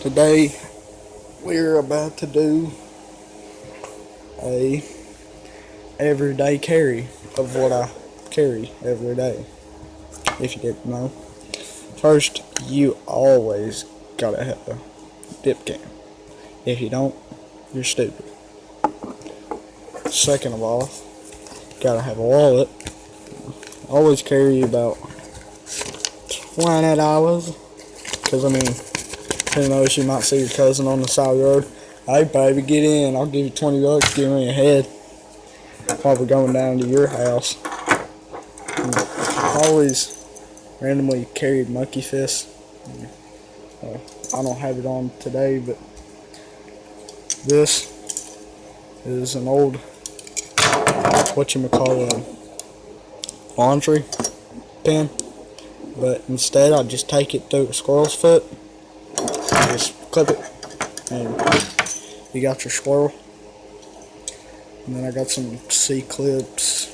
Today we're about to do a everyday carry of what I carry every day. If you didn't know, first you always gotta have a dip cam. If you don't, you're stupid. Second of all, gotta have a wallet. Always carry about $20, because who knows, you might see your cousin on the side of the road. Hey baby, get in, I'll give you $20, give me a head while we're going down to your house. I always randomly carried monkey fist. I don't have it on today, but this is an old laundry pen, but instead I just take it through a squirrel's foot, just clip it, and you got your squirrel. And then I got some C-clips,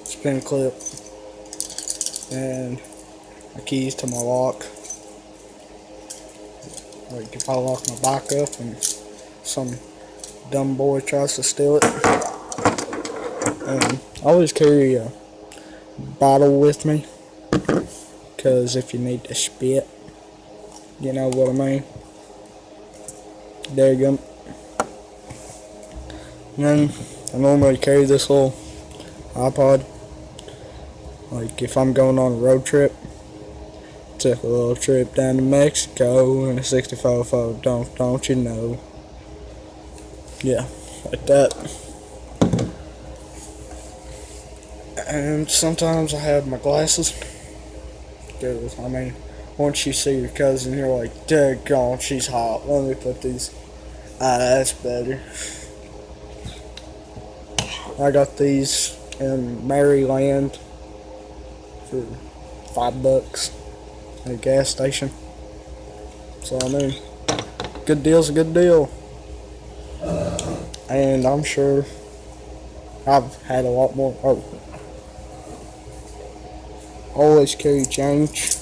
spin clip, and my keys to my lock. Like if I lock my bike up and some dumb boy tries to steal it. And I always carry a bottle with me, because if you need to spit, you know what I mean. There you go. And then I normally carry this little iPod. Like if I'm going on a road trip, took a little trip down to Mexico in a 65 Ford, don't you know? Yeah, like that. And sometimes I have my glasses, because once you see your cousin, you're like, daggone, she's hot, let me put these. That's better. I got these in Maryland for $5 at a gas station. So good deal's a good deal. And I'm sure I've had a lot more. Always carry change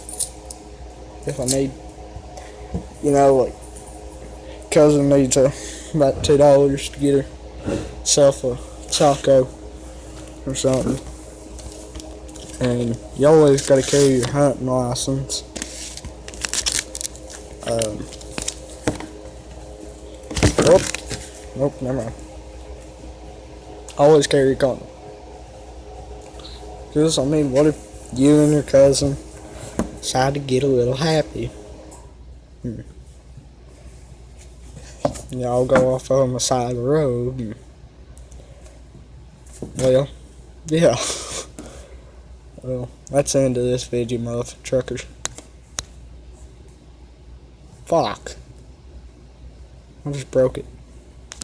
if I need. Like cousin needs about $2 to get herself a taco or something. And you always gotta carry your hunting license. Nope, never mind. Always carry a condom. Because what if you and your cousin decide to get a little happy? Y'all go off on the side of the road and, well, yeah. Well, that's the end of this video, motherfucker truckers. Fuck. I just broke it.